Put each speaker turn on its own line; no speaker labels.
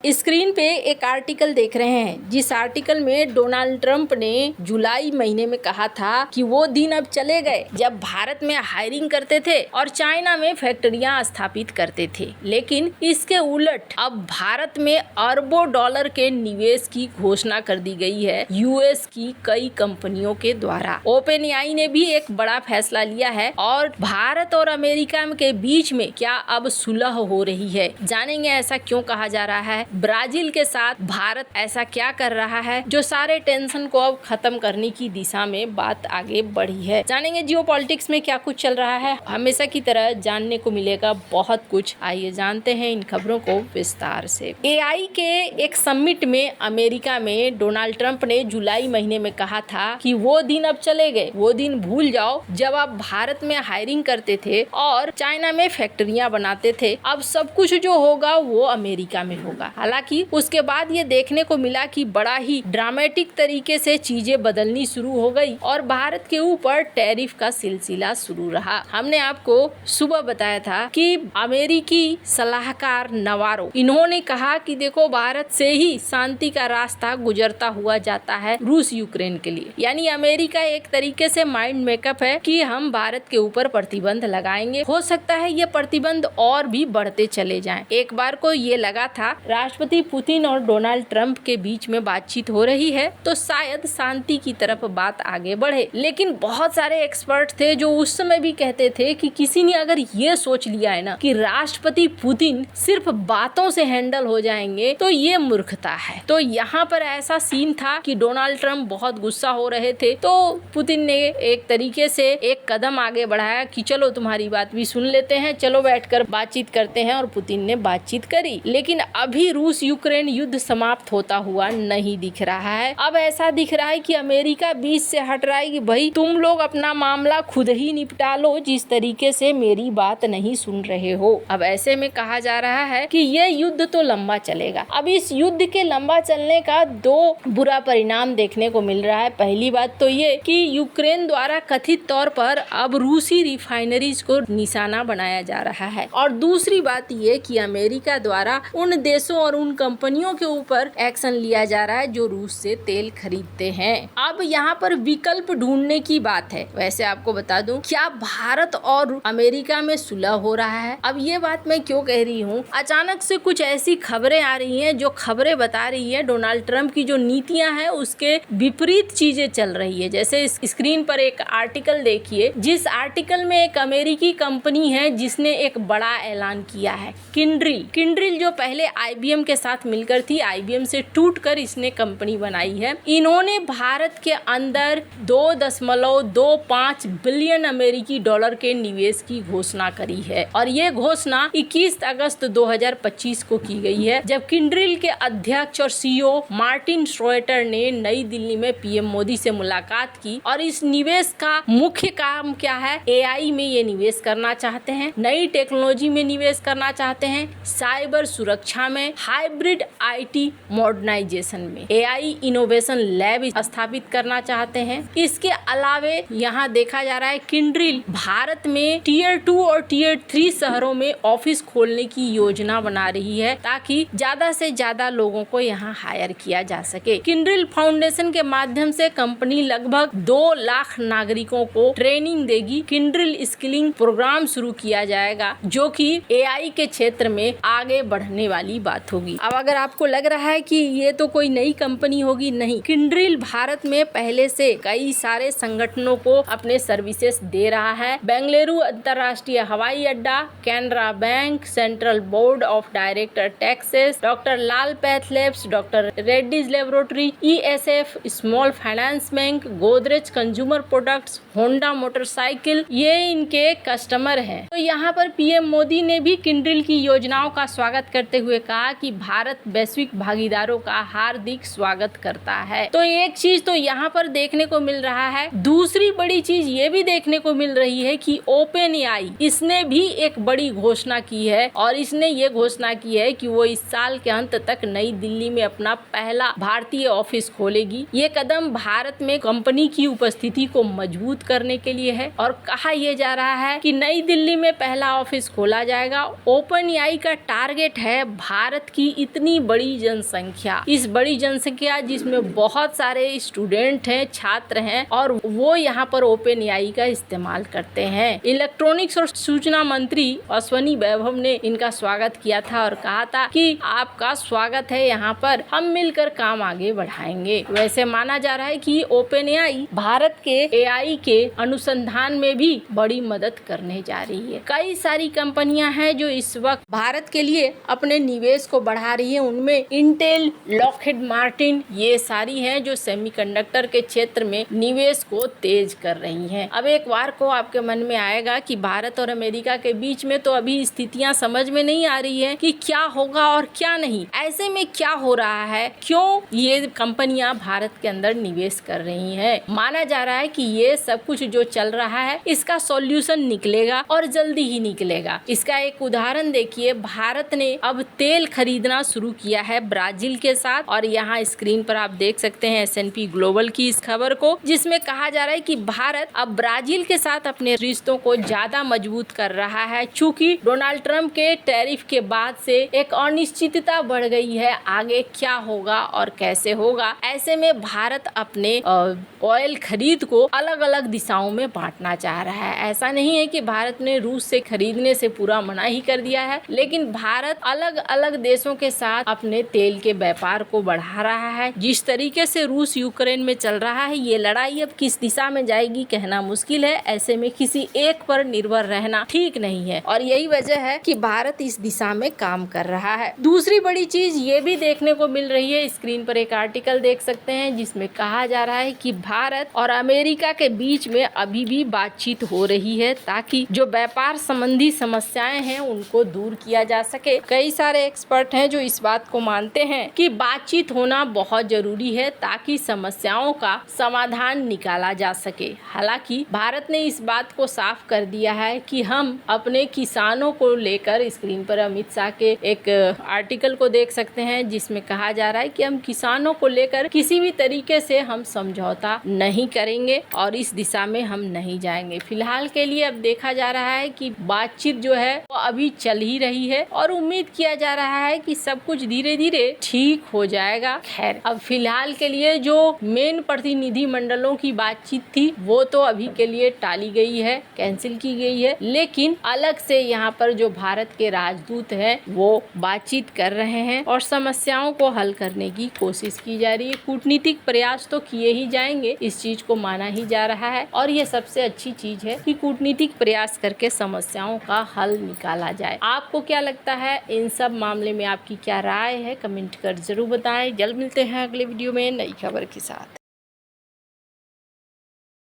Screen पे एक article देख रहे हैं, जिस आर्टिकल में डोनाल्ड ट्रंप ने जुलाई महीने में कहा था कि वो दिन अब चले गए जब भारत में हायरिंग करते थे और चाइना में फैक्ट्रियां स्थापित करते थे। लेकिन इसके उलट अब भारत में अरबों डॉलर के निवेश की घोषणा कर दी गई है यूएस की कई कंपनियों के द्वारा। ओपन एआई ने भी एक बड़ा फैसला लिया है और भारत और अमेरिका के बीच में क्या अब सुलह हो रही है। जानेंगे ऐसा क्यों कहा जा रहा है, ब्राजील के साथ भारत ऐसा क्या कर रहा है जो सारे टेंशन को अब खत्म करने की दिशा में बात आगे बढ़ी है। जानेंगे जियोपॉलिटिक्स में क्या कुछ चल रहा है। हमेशा की तरह जानने को मिलेगा बहुत कुछ। आइए जानते हैं इन खबरों को विस्तार से। एआई के एक समिट में अमेरिका में डोनाल्ड ट्रंप ने जुलाई महीने में कहा था कि वो दिन अब चले गए, वो दिन भूल जाओ जब आप भारत में हायरिंग करते थे और चाइना में फैक्ट्रियां बनाते थे। अब सब कुछ जो होगा वो अमेरिका में होगा। हालांकि उसके बाद ये देखने को मिला कि बड़ा ही ड्रामेटिक तरीके से चीजें बदलनी शुरू हो गई और भारत के ऊपर टैरिफ का सिलसिला शुरू रहा। हमने आपको सुबह बताया था कि अमेरिकी सलाहकार नवारो, इन्होंने कहा कि देखो भारत से ही शांति का रास्ता गुजरता हुआ जाता है रूस यूक्रेन के लिए। यानी अमेरिका एक तरीके से माइंड मेकअप है कि हम भारत के ऊपर प्रतिबंध लगाएंगे। हो सकता है ये प्रतिबंध और भी बढ़ते चले जाएं। एक बार को ये लगा था राष्ट्रपति पुतिन और डोनाल्ड ट्रंप के बीच में बातचीत हो रही है तो शायद शांति की तरफ बात आगे बढ़े। लेकिन बहुत सारे एक्सपर्ट थे जो उस समय भी कहते थे कि किसी ने अगर ये सोच लिया है ना कि राष्ट्रपति पुतिन सिर्फ बातों से हैंडल हो जाएंगे तो ये मूर्खता है। तो यहाँ पर ऐसा सीन था कि डोनाल्ड ट्रंप बहुत गुस्सा हो रहे थे तो पुतिन ने एक तरीके से एक कदम आगे बढ़ाया कि चलो तुम्हारी बात भी सुन लेते हैं, चलो बैठकर बातचीत करते हैं। और पुतिन ने बातचीत करी। लेकिन अभी रूस यूक्रेन युद्ध समाप्त होता हुआ नहीं दिख रहा है। अब ऐसा दिख रहा है कि अमेरिका बीच से हट रहा है कि भाई तुम लोग अपना मामला खुद ही निपटा लो, जिस तरीके से मेरी बात नहीं सुन रहे हो। अब ऐसे में कहा जा रहा है कि ये युद्ध तो लंबा चलेगा। अब इस युद्ध के लंबा चलने का दो बुरा परिणाम देखने को मिल रहा है। पहली बात तो ये कि यूक्रेन द्वारा कथित तौर पर अब रूसी रिफाइनरीज को निशाना बनाया जा रहा है और दूसरी बात ये कि अमेरिका द्वारा उन देशों और उन कंपनियों के ऊपर एक्शन लिया जा रहा है जो रूस से तेल खरीदते हैं। अब यहाँ पर विकल्प ढूंढने की बात है। वैसे आपको बता दूं, क्या भारत और अमेरिका में सुलह हो रहा है? अब ये बात मैं क्यों कह रही हूँ, अचानक से कुछ ऐसी खबरें आ रही हैं जो खबरें बता रही है डोनाल्ड ट्रंप की जो नीतियां हैं उसके विपरीत चीजें चल रही है। जैसे इस स्क्रीन पर एक आर्टिकल देखिए, जिस आर्टिकल में एक अमेरिकी कंपनी है जिसने एक बड़ा ऐलान किया है। किंड्रिल जो पहले आईबीएम के साथ मिलकर थी, आईबीएम से टूटकर इसने कंपनी बनाई है। इन्होंने भारत के अंदर 2.25 बिलियन अमेरिकी डॉलर के निवेश की घोषणा करी है और ये घोषणा 21 अगस्त 2025 को की गई है, जब किंड्रिल के अध्यक्ष और सीईओ मार्टिन श्रोएटर ने नई दिल्ली में पीएम मोदी से मुलाकात की। और इस निवेश का मुख्य काम क्या है? एआई में ये निवेश करना चाहते हैं, नई टेक्नोलॉजी में निवेश करना चाहते हैं, साइबर सुरक्षा में, हाइब्रिड आईटी मॉडर्नाइजेशन में, एआई इनोवेशन लैब स्थापित करना चाहते हैं। इसके अलावे यहाँ देखा जा रहा है किंड्रिल भारत में टीयर 2 और टीयर 3 शहरों में ऑफिस खोलने की योजना बना रही है ताकि ज्यादा से ज्यादा लोगों को यहाँ हायर किया जा सके। किंड्रिल फाउंडेशन के माध्यम से कंपनी लगभग 2 लाख नागरिकों को ट्रेनिंग देगी। किंड्रिल स्किलिंग प्रोग्राम शुरू किया जाएगा जो कि एआई के क्षेत्र में आगे बढ़ने वाली बात होगी। अब अगर आपको लग रहा है कि ये तो कोई नई कंपनी होगी, नहीं, किंड्रिल भारत में पहले से कई सारे संगठनों को अपने सर्विसेज दे रहा है। बेंगलुरु अंतर्राष्ट्रीय हवाई अड्डा, Canara bank, central board of director taxes, doctor Lal PathLabs, doctor Reddy's laboratory, ESAF, small finance bank, Godrej consumer products, Honda motorcycle, ये इनके कस्टमर हैं। तो यहाँ पर पीएम मोदी ने भी किंड्रिल की योजनाओं का स्वागत करते हुए कहा कि भारत वैश्विक भागीदारों का हार्दिक स्वागत करता है। तो एक चीज तो यहाँ पर देखने को मिल रहा है। दूसरी बड़ी चीज ये भी देखने को मिल रही है कि ओपन एआई, इसने भी एक बड़ी घोषणा की है और इसने ये घोषणा की है कि वो इस साल के अंत तक नई दिल्ली में अपना पहला भारतीय ऑफिस खोलेगी। ये कदम भारत में कंपनी की उपस्थिति को मजबूत करने के लिए है और कहा यह जा रहा है कि नई दिल्ली में पहला ऑफिस खोला जाएगा। ओपन एआई का टारगेट है भारत भारत की इतनी बड़ी जनसंख्या, इस बड़ी जनसंख्या जिसमें बहुत सारे स्टूडेंट हैं, छात्र हैं, और वो यहाँ पर ओपन एआई का इस्तेमाल करते हैं। इलेक्ट्रॉनिक्स और सूचना मंत्री अश्विनी वैभव ने इनका स्वागत किया था और कहा था कि आपका स्वागत है यहाँ पर, हम मिलकर काम आगे बढ़ाएंगे। वैसे माना जा रहा है कि ओपन एआई भारत के एआई के अनुसंधान में भी बड़ी मदद करने जा रही है। कई सारी कंपनियां हैं जो इस वक्त भारत के लिए अपने निवेश को बढ़ा रही है। उनमें इंटेल, लॉकहीड मार्टिन, ये सारी हैं जो सेमीकंडक्टर के क्षेत्र में निवेश को तेज कर रही हैं। अब एक बार को आपके मन में आएगा कि भारत और अमेरिका के बीच में तो अभी स्थितियां समझ में नहीं आ रही है कि क्या होगा और क्या नहीं। ऐसे में क्या हो रहा है, क्यों ये कंपनियां भारत के अंदर निवेश कर रही हैं? माना जा रहा है कि ये सब कुछ जो चल रहा है इसका सॉल्यूशन निकलेगा और जल्दी ही निकलेगा। इसका एक उदाहरण देखिए, भारत ने अब तेल खरीदना शुरू किया है ब्राजील के साथ, और यहाँ स्क्रीन पर आप देख सकते हैं S&P ग्लोबल की इस खबर को, जिसमें कहा जा रहा है कि भारत अब ब्राजील के साथ अपने रिश्तों को ज्यादा मजबूत कर रहा है। चूंकि डोनाल्ड ट्रंप के टैरिफ के बाद से एक अनिश्चितता बढ़ गई है, आगे क्या होगा और कैसे होगा। ऐसे में भारत अपने ऑयल खरीद को अलग अलग दिशाओं में बांटना चाह रहा है। ऐसा नहीं है कि भारत ने रूस से खरीदने से पूरा मना ही कर दिया है, लेकिन भारत अलग अलग देशों के साथ अपने तेल के व्यापार को बढ़ा रहा है। जिस तरीके से रूस यूक्रेन में चल रहा है, ये लड़ाई अब किस दिशा में जाएगी कहना मुश्किल है। ऐसे में किसी एक पर निर्भर रहना ठीक नहीं है, और यही वजह है कि भारत इस दिशा में काम कर रहा है। दूसरी बड़ी चीज ये भी देखने को मिल रही है, स्क्रीन पर एक आर्टिकल देख सकते हैं जिसमें कहा जा रहा है कि भारत और अमेरिका के बीच में अभी भी बातचीत हो रही है, ताकि जो व्यापार संबंधी समस्याएं हैं उनको दूर किया जा सके। कई सारे एक्सपर्ट हैं जो इस बात को मानते हैं कि बातचीत होना बहुत जरूरी है ताकि समस्याओं का समाधान निकाला जा सके। हालांकि भारत ने इस बात को साफ कर दिया है कि हम अपने किसानों को लेकर, स्क्रीन पर अमित शाह के एक आर्टिकल को देख सकते हैं जिसमें कहा जा रहा है कि हम किसानों को लेकर किसी भी तरीके से हम समझौता नहीं करेंगे और इस दिशा में हम नहीं जाएंगे। फिलहाल के लिए अब देखा जा रहा है कि बातचीत जो है वो अभी चल ही रही है और उम्मीद किया जा रहा है कि सब कुछ धीरे धीरे ठीक हो जाएगा। खैर, अब फिलहाल के लिए जो मेन प्रतिनिधि मंडलों की बातचीत थी वो तो अभी के लिए टाली गई है, कैंसिल की गई है, लेकिन अलग से यहाँ पर जो भारत के राजदूत हैं वो बातचीत कर रहे हैं और समस्याओं को हल करने की कोशिश की जा रही है। कूटनीतिक प्रयास तो किए ही जाएंगे, इस चीज को माना ही जा रहा है, और ये सबसे अच्छी चीज है कि कूटनीतिक प्रयास करके समस्याओं का हल निकाला जाए। आपको क्या लगता है, इन सब मामले में आपकी क्या राय है, कमेंट कर जरूर बताएं। जल्द मिलते हैं अगले वीडियो में नई खबर के साथ।